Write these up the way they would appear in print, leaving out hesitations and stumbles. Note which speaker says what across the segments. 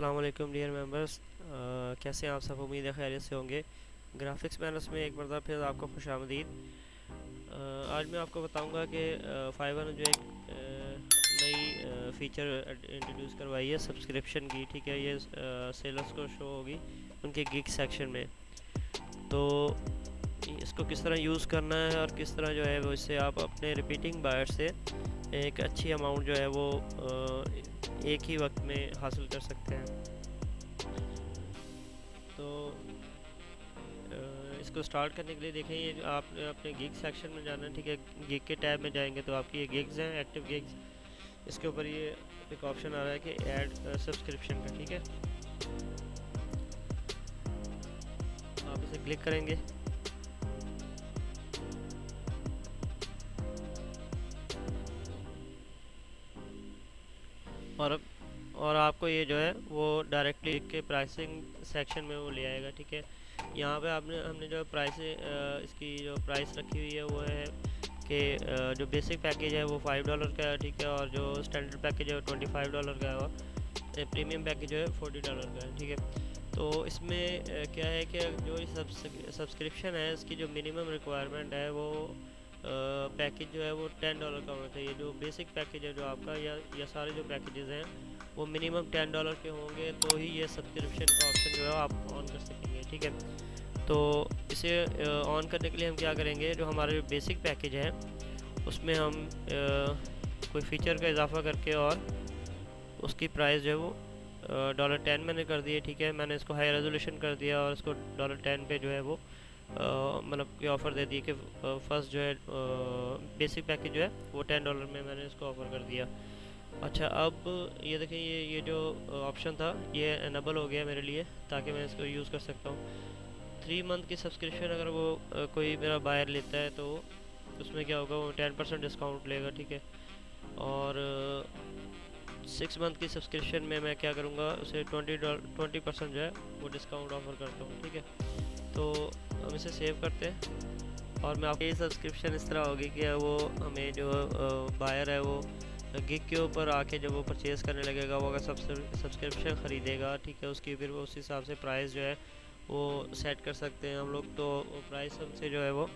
Speaker 1: अस्सलाम वालेकुम dear members. कैसे हैं आप सब? उम्मीद है खैरियत से होंगे। ग्राफिक्स मैनर्स में एक बार फिर आपको खुशामदीद। आज मैं आपको बताऊंगा कि फाइवर ने जो एक नई फ़ीचर इंट्रोड्यूस करवाई है सब्सक्रिप्शन की। ठीक है, ये सेलर्स को शो होगी उनके गिग सेक्शन में। तो इसको किस तरह यूज़ करना है और किस तरह जो है वो इससे आप अपने रिपीटिंग बायर से एक अच्छी अमाउंट जो है वो एक ही वक्त में हासिल कर सकते हैं। तो इसको स्टार्ट करने के लिए देखें, ये आपने अपने गिग सेक्शन में जाना है। ठीक है, गिग के टैब में जाएंगे तो आपकी ये गिग्स हैं, एक्टिव गिग्स। इसके ऊपर ये एक ऑप्शन आ रहा है कि ऐड सब्सक्रिप्शन का। ठीक है, आप इसे क्लिक करेंगे और आपको ये जो है वो डायरेक्टली के प्राइसिंग सेक्शन में वो ले आएगा। ठीक है, यहाँ पे हमने जो प्राइस इसकी जो प्राइस रखी हुई है वो है कि जो बेसिक पैकेज है वो $5 का है। ठीक है, और जो स्टैंडर्ड पैकेज है वो $25 का है, और प्रीमियम पैकेज जो है $40 का है। ठीक है, तो इसमें क्या है कि जो सब्सक्रिप्शन है इसकी जो मिनिमम रिक्वायरमेंट है वो पैकेज जो है वो $10 का होना चाहिए। जो बेसिक पैकेज है जो आपका या सारे जो पैकेजेस हैं वो मिनिमम $10 के होंगे, तो ही ये सब्सक्रिप्शन का ऑप्शन जो है आप ऑन कर सकेंगे। ठीक है, तो इसे ऑन करने के लिए हम क्या करेंगे, जो हमारे बेसिक पैकेज है उसमें हम कोई फ़ीचर का इजाफा करके और उसकी प्राइस जो है वो $10 मैंने कर दिए। ठीक है, मैंने इसको हाई रेजोल्यूशन कर दिया और इसको $10 पे जो है वो मतलब कि ऑफ़र दे दिए कि फर्स्ट जो है बेसिक पैकेज जो है वो $10 में मैंने इसको ऑफ़र कर दिया। अच्छा, अब ये देखें, ये जो ऑप्शन था ये एनेबल हो गया मेरे लिए, ताकि मैं इसको यूज़ कर सकता हूँ। 3 मंथ की सब्सक्रिप्शन अगर वो कोई मेरा बायर लेता है तो उसमें क्या होगा, वो 10% डिस्काउंट लेगा। ठीक है, और 6 मंथ की सब्सक्रिप्शन में मैं क्या करूँगा, उसे 20% जो है वो डिस्काउंट ऑफ़र करता हूँ। ठीक है, तो हम इसे सेव करते हैं और मैं आपकी ये सब्सक्रिप्शन इस तरह होगी कि वो हमें जो बायर है वो गिग के ऊपर आके जब वो परचेज़ करने लगेगा, वो अगर सब्सक्रिप्शन ख़रीदेगा, ठीक है, उसकी फिर वो उस हिसाब से प्राइस जो है वो सेट कर सकते हैं हम लोग। तो वो प्राइस हमसे जो है वो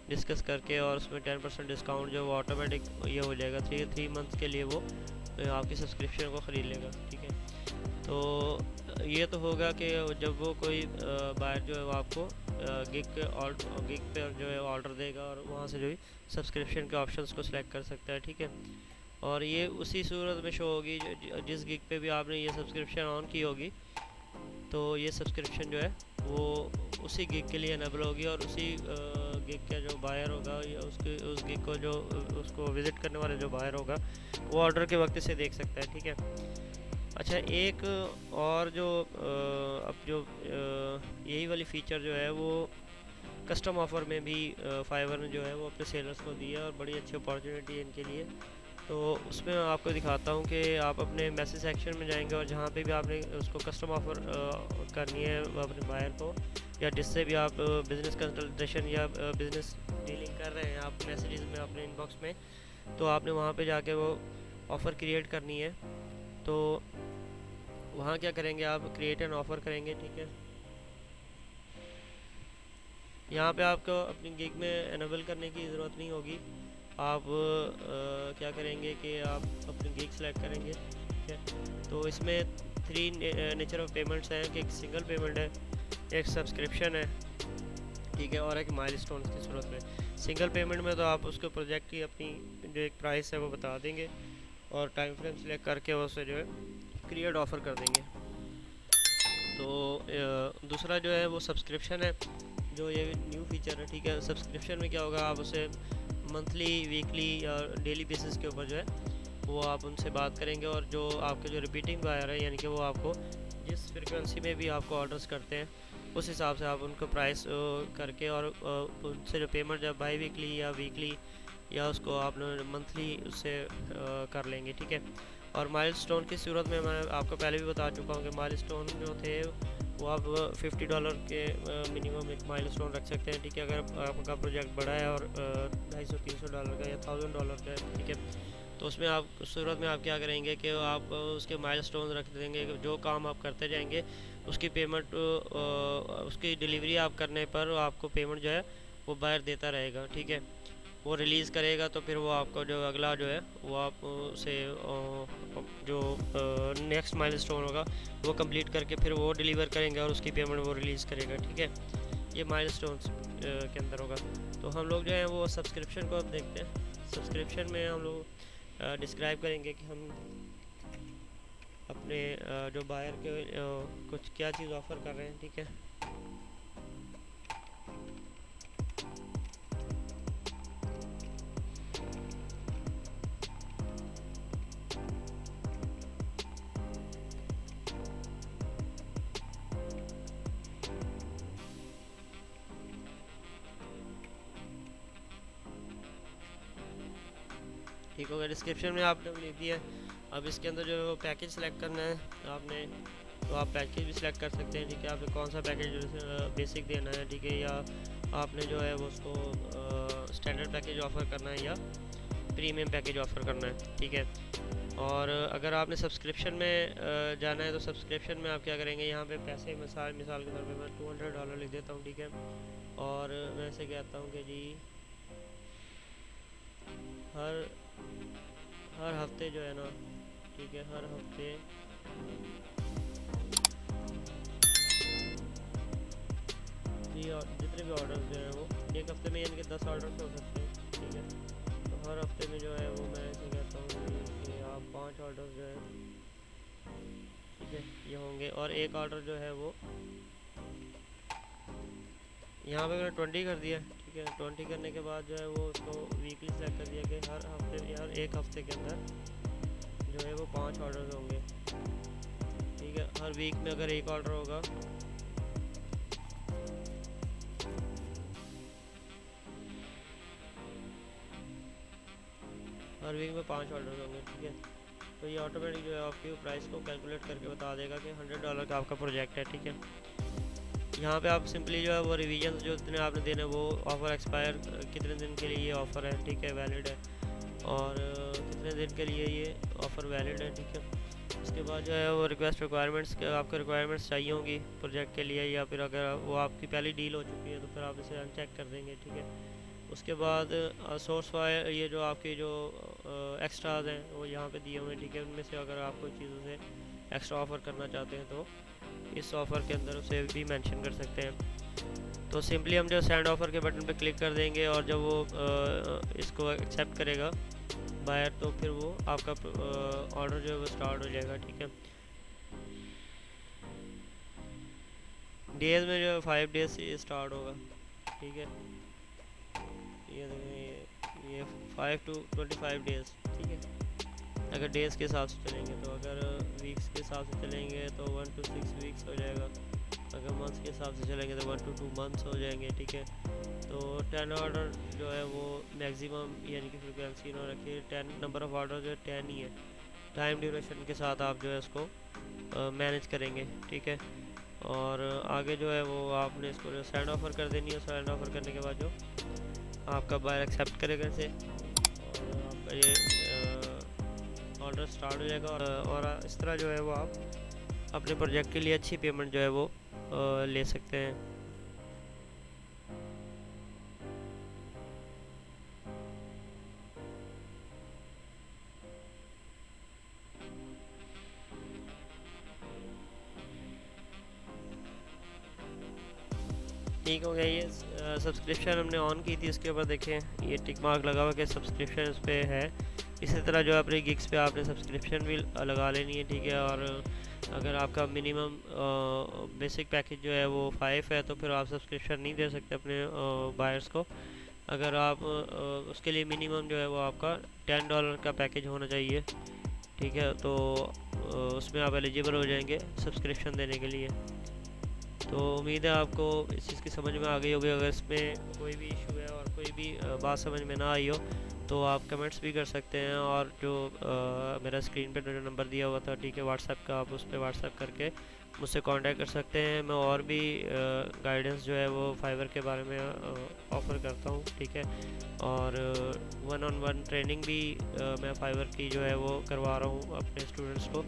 Speaker 1: डिस्कस करके और उसमें 10% डिस्काउंट जो वो ऑटोमेटिक ये हो जाएगा। 3 मंथ्स के लिए वो आपकी सब्सक्रिप्शन को ख़रीद लेगा। ठीक है, तो ये तो होगा कि जब वो कोई बायर जो है वो आपको गिग पे जो है ऑर्डर देगा और वहाँ से जो है सब्सक्रिप्शन के ऑप्शंस को सिलेक्ट कर सकता है। ठीक है, और ये उसी सूरत में शो होगी जिस गिग पे भी आपने ये सब्सक्रिप्शन ऑन की होगी, तो ये सब्सक्रिप्शन जो है वो उसी गिग के लिए एनेबल होगी और उसी गिग का जो बायर होगा या उस गिग को जो उसको विज़िट करने वाले जो बायर होगा वो ऑर्डर के वक्त से देख सकता है। ठीक है, अच्छा, एक और जो अब जो यही वाली फ़ीचर जो है वो कस्टम ऑफ़र में भी फाइवर ने जो है वो अपने सेलर्स को दी है और बड़ी अच्छी अपॉर्चुनिटी है इनके लिए। तो उसमें मैं आपको दिखाता हूँ कि आप अपने मैसेज सेक्शन में जाएंगे और जहाँ पे भी आपने उसको कस्टम ऑफ़र करनी है अपने बायर को, या जिससे भी आप बिज़नेस कंसल्टेशन या बिज़नेस डीलिंग कर रहे हैं आप मैसेजेस में अपने इनबॉक्स में, तो आपने वहाँ पे जाके वो ऑफ़र क्रिएट करनी है। तो वहाँ क्या करेंगे, आप क्रिएट एन ऑफ़र करेंगे। ठीक है, यहाँ पे आपको अपनी गिग में एनेबल करने की ज़रूरत नहीं होगी। आप क्या करेंगे कि आप अपनी गिग सेलेक्ट करेंगे। ठीक है, तो इसमें 3 नेचर ऑफ पेमेंट्स हैं कि एक सिंगल पेमेंट है, एक सब्सक्रिप्शन है, ठीक है, और एक माइलस्टोन की सूरत में। सिंगल पेमेंट में तो आप उसको प्रोजेक्ट की अपनी जो एक प्राइस है वो बता देंगे और टाइम फ्रेम सेलेक्ट करके उसे जो है क्रिएट ऑफ़र कर देंगे। तो दूसरा जो है वो सब्सक्रिप्शन है, जो ये न्यू फीचर है। ठीक है, सब्सक्रिप्शन में क्या होगा, आप उसे मंथली, वीकली या डेली बेसिस के ऊपर जो है वो आप उनसे बात करेंगे, और जो आपके जो रिपीटिंग बायर है यानी कि वो आपको जिस फ्रिक्वेंसी में भी आपको ऑर्डर्स करते हैं उस हिसाब से आप उनको प्राइस करके और उनसे जो पेमेंट जब बाई वीकली या वीकली या उसको आप मंथली उससे कर लेंगे। ठीक है, और माइलस्टोन की सूरत में मैं आपको पहले भी बता चुका हूँ कि माइलस्टोन जो थे वो आप $50 के मिनिमम एक माइलस्टोन रख सकते हैं। ठीक है, अगर आपका प्रोजेक्ट बड़ा है और $250-300 का या $1000 का है। ठीक है, तो उसमें आप सूरत में आप क्या करेंगे कि आप उसके माइलस्टोन रख देंगे, जो काम आप करते जाएंगे उसकी पेमेंट, उसकी डिलीवरी आप करने पर आपको पेमेंट जो है वो बायर देता रहेगा, ठीक है। वो रिलीज़ करेगा तो फिर वो आपका जो अगला जो है वो आप उसे जो नेक्स्ट माइलस्टोन होगा वो कंप्लीट करके फिर वो डिलीवर करेंगे और उसकी पेमेंट वो रिलीज़ करेगा, ठीक है। ये माइलस्टोन्स के अंदर होगा। तो हम लोग जो है वो सब्सक्रिप्शन को अब देखते हैं। सब्सक्रिप्शन में हम लोग डिस्क्राइब करेंगे कि हम अपने जो बायर के कुछ क्या चीज़ ऑफ़र कर रहे हैं, ठीक है। ठीक हो गया, डिस्क्रिप्शन में आपने लिख दिया है। अब इसके अंदर जो पैकेज सेलेक्ट करना है आपने, तो आप पैकेज भी सिलेक्ट कर सकते हैं, ठीक है। आपने कौन सा पैकेज बेसिक देना है, ठीक है, या आपने जो है वो उसको स्टैंडर्ड पैकेज ऑफ़र करना है या प्रीमियम पैकेज ऑफ़र करना है, ठीक है। और अगर आपने सब्सक्रिप्शन में जाना है तो सब्सक्रिप्शन में आप क्या करेंगे, यहाँ पे पैसे मिसाल के तौर पे मैं $200 लिख देता हूँ, ठीक है। और मैं ऐसे कहता हूँ कि जी हर हर हफ्ते जो है ना, ठीक है, हर हफ्ते जी और जितने भी ऑर्डर्स जो हैं वो एक हफ्ते में, यानी कि 10 ऑर्डर्स हो सकते हैं, ठीक है। तो हर हफ्ते में जो है वो मैं ऐसे कहता हूँ कि आप 5 ऑर्डर जो है, ठीक है, ये होंगे। और एक ऑर्डर जो है वो यहाँ पे मैंने 20 कर दिया, ठीक है। 20 करने के बाद जो है वो उसको वीकली सेलेक्ट कर दिया कि हर हफ्ते, हर एक हफ्ते के अंदर जो है वो 5 ऑर्डर होंगे, ठीक है। हर वीक में अगर एक ऑर्डर होगा हर वीक में 5 ऑर्डर होंगे, ठीक है। तो ये ऑटोमेटिक जो है आपकी प्राइस को कैलकुलेट करके बता देगा कि $100 का आपका प्रोजेक्ट है, ठीक है। यहाँ पे आप सिंपली जो है वो रिवीजन जो जितने आपने देने वो ऑफ़र एक्सपायर कितने दिन के लिए ये ऑफ़र है, ठीक है, वैलिड है, और कितने दिन के लिए ये ऑफ़र वैलिड है, ठीक है। उसके बाद जो है वो रिक्वेस्ट रिक्वायरमेंट्स के आपको रिक्वायरमेंट्स चाहिए होंगी प्रोजेक्ट के लिए, या फिर अगर वो आपकी पहली डील हो चुकी है तो फिर आप इसे अनचेक कर देंगे, ठीक है। उसके बाद सोर्स फाइल, ये जो आपके जो एक्स्ट्राज हैं वो यहाँ पे दिए हुए हैं, ठीक है। उनमें से अगर आप कोई चीज़ उसे एक्स्ट्रा ऑफ़र करना चाहते हैं तो इस ऑफ़र के अंदर उसे भी मेंशन कर सकते हैं। तो सिंपली हम जो सेंड ऑफ़र के बटन पे क्लिक कर देंगे और जब वो इसको एक्सेप्ट करेगा बायर, तो फिर वो आपका ऑर्डर जो है वो स्टार्ट हो जाएगा, ठीक है। डेज़ में जो है 5 डेज़ से स्टार्ट होगा, ठीक है। ये देखें, ये 5 to 25 डेज़, ठीक है, अगर डेज़ के हिसाब से चलेंगे। तो अगर वीक्स के हिसाब से चलेंगे तो 1 to 6 वीक्स हो जाएगा। अगर मंथ्स के हिसाब से चलेंगे तो 1 to 2 मंथ्स हो जाएंगे, ठीक है। तो 10 ऑर्डर जो है वो मैक्सिमम, यानी कि फ्रिक्वेंसी ना रखिए, 10 नंबर ऑफ़ ऑर्डर जो है 10 ही है। टाइम ड्यूरेशन के साथ आप जो है इसको मैनेज करेंगे, ठीक है। और आगे जो है वो आपने इसको जो सेंड ऑफ़र कर देनी है, सेंड ऑफ़र करने के बाद जो आपका बायर एक्सेप्ट करेगा इसे, और आपका ये ऑर्डर स्टार्ट हो जाएगा। और इस तरह जो है वो आप अपने प्रोजेक्ट के लिए अच्छी पेमेंट जो है वो ले सकते हैं। ठीक हो गया, ये सब्सक्रिप्शन हमने ऑन की थी, इसके ऊपर देखें ये टिक मार्क लगा हुआ कि सब्सक्रिप्शन इस पर है। इसी तरह जो अपने गिग्स पे आपने सब्सक्रिप्शन भी लगा लेनी है, ठीक है। और अगर आपका मिनिमम बेसिक पैकेज जो है वो 5 है तो फिर आप सब्सक्रिप्शन नहीं दे सकते अपने बायर्स को। अगर आप उसके लिए मिनिमम जो है वो आपका $10 का पैकेज होना चाहिए, ठीक है। तो उसमें आप एलिजिबल हो जाएंगे सब्सक्रिप्शन देने के लिए। तो उम्मीद है आपको इस चीज़ की समझ में आ गई होगी। अगर इसमें कोई भी इशू है और कोई भी बात समझ में ना आई हो तो आप कमेंट्स भी कर सकते हैं, और जो मेरा स्क्रीन पे जो नंबर दिया हुआ था, ठीक है, व्हाट्सएप का, आप उस पर व्हाट्सएप करके मुझसे कांटेक्ट कर सकते हैं। मैं और भी गाइडेंस जो है वो फाइवर के बारे में ऑफ़र करता हूँ, ठीक है। और वन ऑन वन ट्रेनिंग भी मैं फाइवर की जो है वो करवा रहा हूँ अपने स्टूडेंट्स को।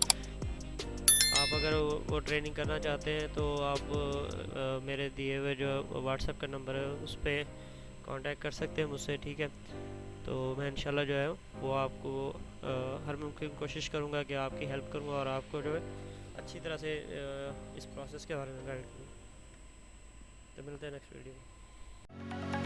Speaker 1: आप अगर वो ट्रेनिंग करना चाहते हैं तो आप मेरे दिए हुए जो व्हाट्सएप का नंबर है उस पर कांटेक्ट कर सकते हैं मुझसे, ठीक है। तो मैं इंशाल्लाह जो है वो आपको हर मुमकिन कोशिश करूँगा कि आपकी हेल्प करूँगा और आपको जो है अच्छी तरह से इस प्रोसेस के बारे में गाइड करूँ। तो मिलते हैं नेक्स्ट वीडियो में।